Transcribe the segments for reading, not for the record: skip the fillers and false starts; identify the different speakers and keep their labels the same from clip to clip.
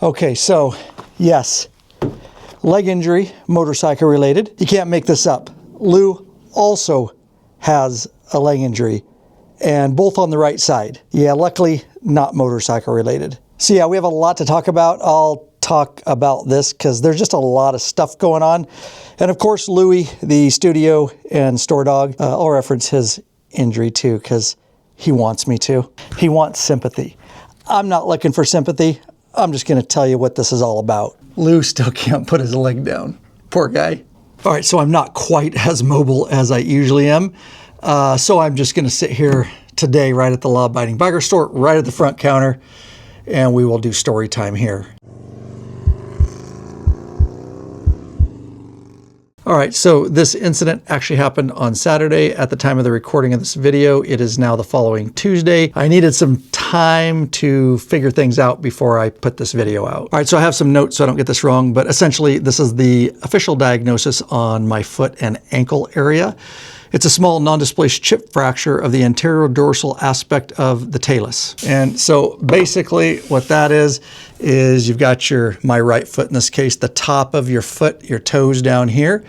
Speaker 1: Okay, so yes, leg injury, motorcycle related. You can't make this up. Lou also has a leg injury, and both on the right side. Yeah, luckily not motorcycle related. So yeah, we have a lot to talk about. I'll talk about this because there's just a lot of stuff going on. And of course, Louie, the studio and store dog, I'll reference his injury too because he wants me to. He wants sympathy. I'm not looking for sympathy. I'm just going to tell you what this is all about. Lou still can't put his leg down. Poor guy. All right, so I'm not quite as mobile as I usually am. So I'm just going to sit here today right at the Law Abiding Biker store, right at the front counter, and we will do story time here. All right, so this incident actually happened on Saturday at the time of the recording of this video. It is now the following Tuesday. I needed some time to figure things out before I put this video out. All right, so I have some notes so I don't get this wrong, but essentially this is the official diagnosis on my foot and ankle area. It's a small non-displaced chip fracture of the anterior dorsal aspect of the talus. And so basically what that is you've got my right foot in this case, the top of your foot, your toes down here,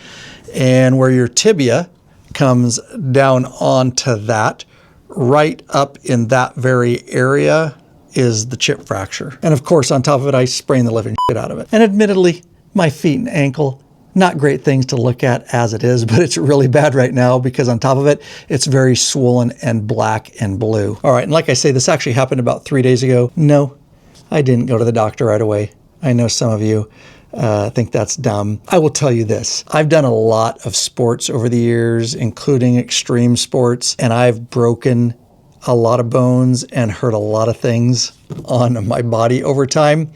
Speaker 1: and where your tibia comes down onto that, right up in that very area is the chip fracture. And of course, on top of it, I sprained the living shit out of it. And admittedly, my feet and ankle, not great things to look at as it is, but it's really bad right now because on top of it, it's very swollen and black and blue. All right, and like I say, this actually happened about 3 days ago. No, I didn't go to the doctor right away. I know some of you think that's dumb. I will tell you this. I've done a lot of sports over the years, including extreme sports, and I've broken a lot of bones and hurt a lot of things on my body over time.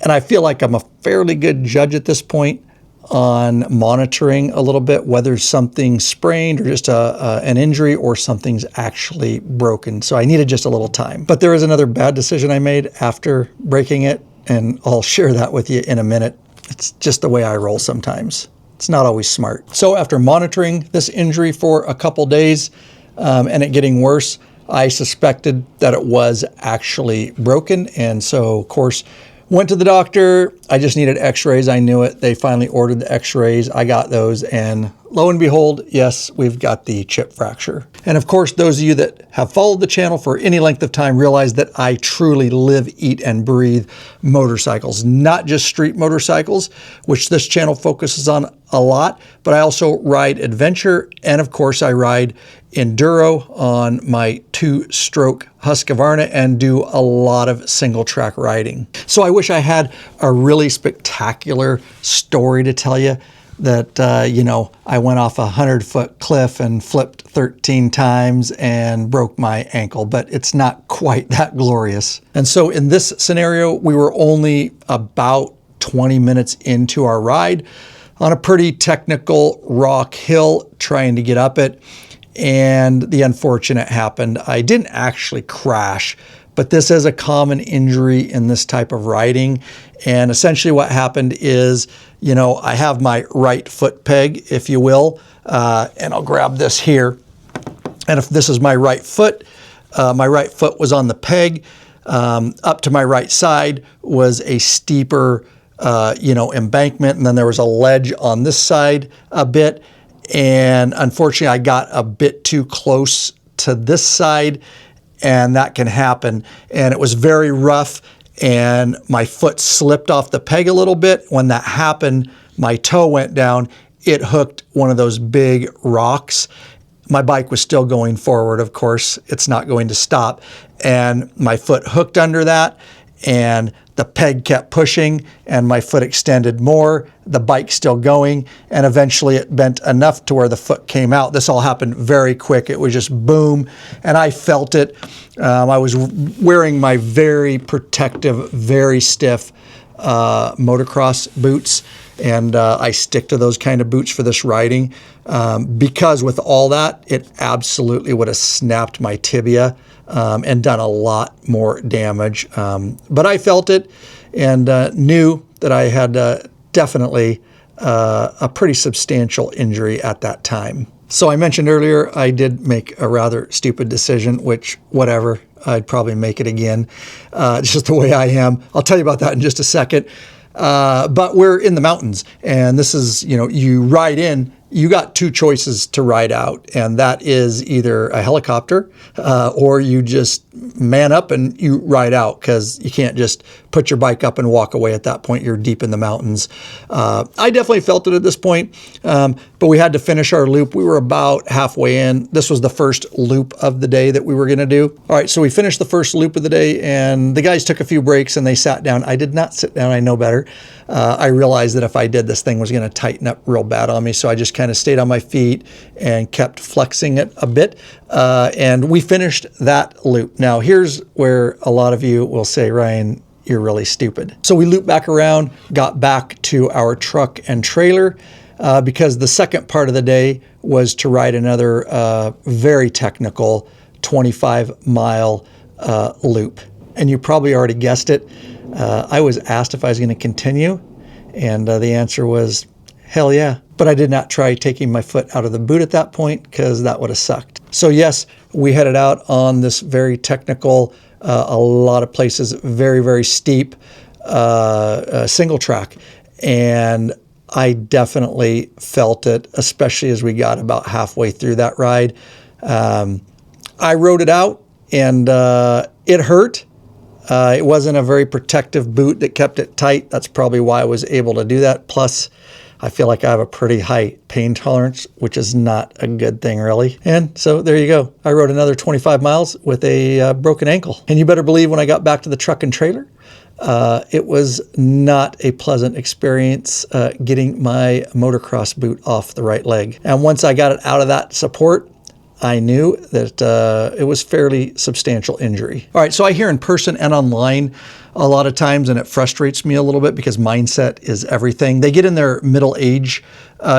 Speaker 1: And I feel like I'm a fairly good judge at this point on monitoring a little bit whether something's sprained or just an injury or something's actually broken. So I needed just a little time. But there is another bad decision I made after breaking it, and I'll share that with you in a minute. It's just the way I roll sometimes. It's not always smart. So after monitoring this injury for a couple days and it getting worse, I suspected that it was actually broken. And so, of course, went to the doctor. I just needed x-rays. I knew it. They finally ordered the x-rays. I got those, and lo and behold, yes, we've got the chip fracture. And of course, those of you that have followed the channel for any length of time realize that I truly live, eat, and breathe motorcycles, not just street motorcycles, which this channel focuses on a lot, but I also ride adventure, and of course, I ride enduro on my 2-stroke Husqvarna and do a lot of single track riding. So I wish I had a really spectacular story to tell you that, I went off a 100-foot cliff and flipped 13 times and broke my ankle, but it's not quite that glorious. And so in this scenario, we were only about 20 minutes into our ride on a pretty technical rock hill trying to get up it. And the unfortunate happened. I didn't actually crash, but this is a common injury in this type of riding. And essentially what happened is, I have my right foot peg, if you will, and I'll grab this here. And if this is my right foot was on the peg. Up to my right side was a steeper, embankment. And then there was a ledge on this side a bit. And unfortunately, I got a bit too close to this side, and that can happen. And it was very rough, and my foot slipped off the peg a little bit. When that happened, my toe went down. It hooked one of those big rocks. My bike was still going forward, of course. It's not going to stop. And my foot hooked under that, and the peg kept pushing, and my foot extended more, the bike still going, and eventually it bent enough to where the foot came out. This all happened very quick. It was just boom, and I felt it. I was wearing my very protective, very stiff motocross boots, and I stick to those kind of boots for this riding because with all that, it absolutely would have snapped my tibia and done a lot more damage. But I felt it and knew that I had definitely a pretty substantial injury at that time. So I mentioned earlier, I did make a rather stupid decision, which whatever, I'd probably make it again. It's just the way I am. I'll tell you about that in just a second. But we're in the mountains, and this is, you ride in, you got two choices to ride out, and that is either a helicopter or you just man up and you ride out, because you can't just put your bike up and walk away at that point. You're deep in the mountains. I definitely felt it at this point, but we had to finish our loop. We were about halfway in. This was the first loop of the day that we were going to do. All right, so we finished the first loop of the day, and the guys took a few breaks and they sat down. I did not sit down. I know better. I realized that if I did, this thing was going to tighten up real bad on me, so I just kind of stayed on my feet and kept flexing it a bit, and we finished that loop. Now, here's where a lot of you will say, Ryan, you're really stupid. So we looped back around, got back to our truck and trailer, because the second part of the day was to ride another very technical 25-mile loop. And you probably already guessed it. I was asked if I was going to continue, and the answer was, hell yeah. But I did not try taking my foot out of the boot at that point, because that would have sucked. So yes, we headed out on this very technical, a lot of places, very, very steep, single track. And I definitely felt it, especially as we got about halfway through that ride. I rode it out, and it hurt. It wasn't a very protective boot that kept it tight. That's probably why I was able to do that. Plus, I feel like I have a pretty high pain tolerance, which is not a good thing, really. And so there you go. I rode another 25 miles with a broken ankle. And you better believe when I got back to the truck and trailer, it was not a pleasant experience getting my motocross boot off the right leg. And once I got it out of that support, I knew that it was fairly substantial injury. All right, so I hear in person and online a lot of times, and it frustrates me a little bit because mindset is everything. They get in their middle age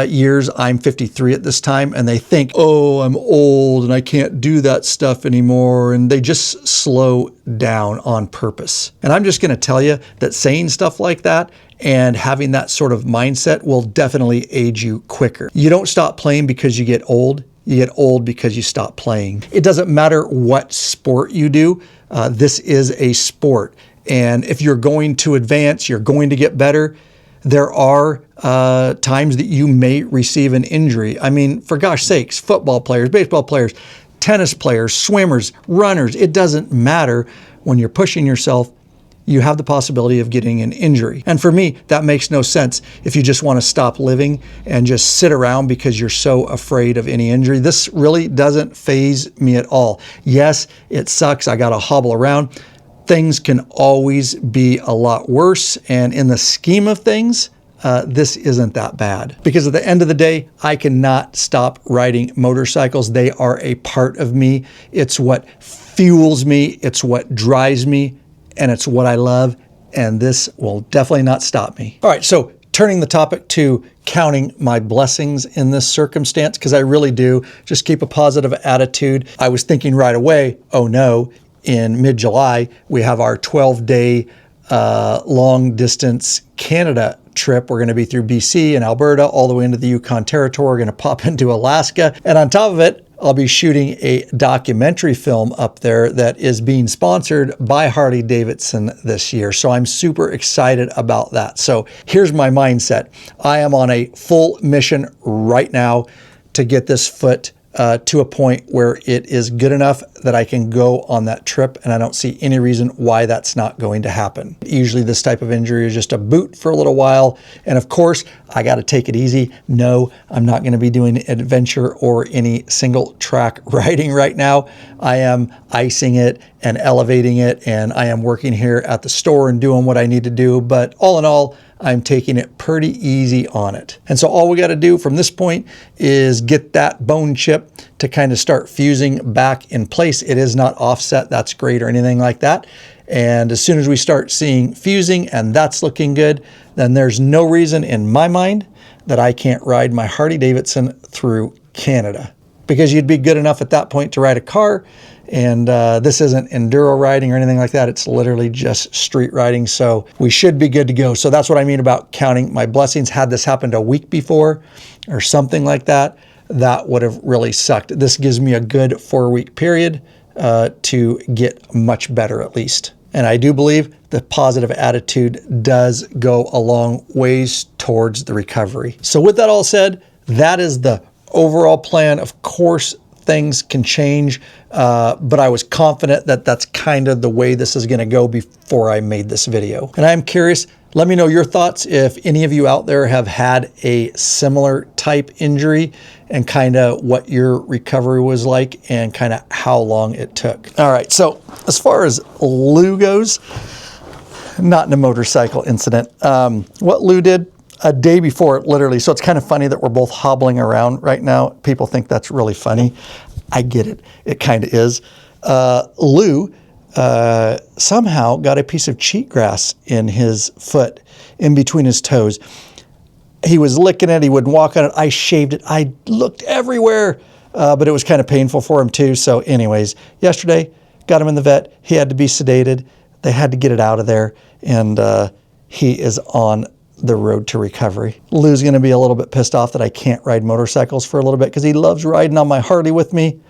Speaker 1: years. I'm 53 at this time, and they think, oh, I'm old and I can't do that stuff anymore. And they just slow down on purpose. And I'm just going to tell you that saying stuff like that and having that sort of mindset will definitely age you quicker. You don't stop playing because you get old. You get old because you stop playing. It doesn't matter what sport you do. This is a sport. And if you're going to advance, you're going to get better, there are times that you may receive an injury. I mean, for gosh sakes, football players, baseball players, tennis players, swimmers, runners, it doesn't matter. When you're pushing yourself, you have the possibility of getting an injury. And for me, that makes no sense if you just want to stop living and just sit around because you're so afraid of any injury. This really doesn't faze me at all. Yes, it sucks. I got to hobble around. Things can always be a lot worse. And in the scheme of things, this isn't that bad. Because at the end of the day, I cannot stop riding motorcycles. They are a part of me. It's what fuels me. It's what drives me. And it's what I love, and this will definitely not stop me. All right, so turning the topic to counting my blessings in this circumstance, because I really do just keep a positive attitude. I was thinking right away, oh no, in mid-July, we have our 12-day long distance Canada trip. We're going to be through BC and Alberta, all the way into the Yukon Territory. We're going to pop into Alaska. And on top of it, I'll be shooting a documentary film up there that is being sponsored by Harley-Davidson this year. So I'm super excited about that. So here's my mindset. I am on a full mission right now to get this foot to a point where it is good enough that I can go on that trip, and I don't see any reason why that's not going to happen. Usually this type of injury is just a boot for a little while, and of course, I got to take it easy. No, I'm not going to be doing adventure or any single track riding right now. I am icing it and elevating it, and I am working here at the store and doing what I need to do, but all in all, I'm taking it pretty easy on it. And so all we got to do from this point is get that bone chip to kind of start fusing back in place. It is not offset, that's great, or anything like that. And as soon as we start seeing fusing and that's looking good, then there's no reason in my mind that I can't ride my Harley-Davidson through Canada. Because you'd be good enough at that point to ride a car, and this isn't enduro riding or anything like that. It's literally just street riding, so we should be good to go. So that's what I mean about counting my blessings. Had this happened a week before or something like that, that would have really sucked. This gives me a good 4-week period to get much better at least. And I do believe the positive attitude does go a long ways towards the recovery. So with that all said, that is the overall plan. Of course, things can change, but I was confident that that's kind of the way this is going to go before I made this video. And I'm curious, let me know your thoughts if any of you out there have had a similar type injury and kind of what your recovery was like and kind of how long it took. All right, so as far as Lou goes, not in a motorcycle incident. What Lou did a day before, literally, so it's kind of funny that we're both hobbling around right now. People think that's really funny. I get it. It kind of is. Lou somehow got a piece of cheatgrass in his foot, in between his toes. He was licking it. He wouldn't walk on it. I shaved it. I looked everywhere, but it was kind of painful for him too. So anyways, yesterday, got him in the vet. He had to be sedated. They had to get it out of there, and he is on the road to recovery. Lou's going to be a little bit pissed off that I can't ride motorcycles for a little bit because he loves riding on my Harley with me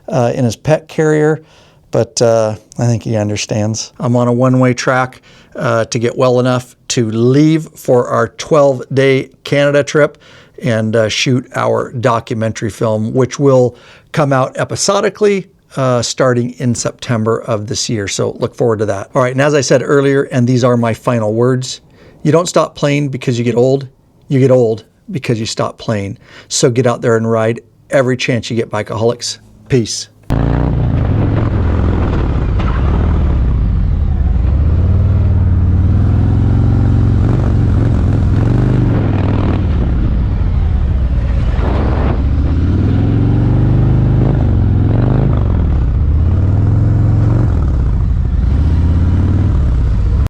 Speaker 1: in his pet carrier. But I think he understands. I'm on a one-way track to get well enough to leave for our 12-day Canada trip and shoot our documentary film, which will come out episodically starting in September of this year. So look forward to that. All right, and as I said earlier, and these are my final words, you don't stop playing because you get old. You get old because you stop playing. So get out there and ride every chance you get, Bikeaholics. Peace.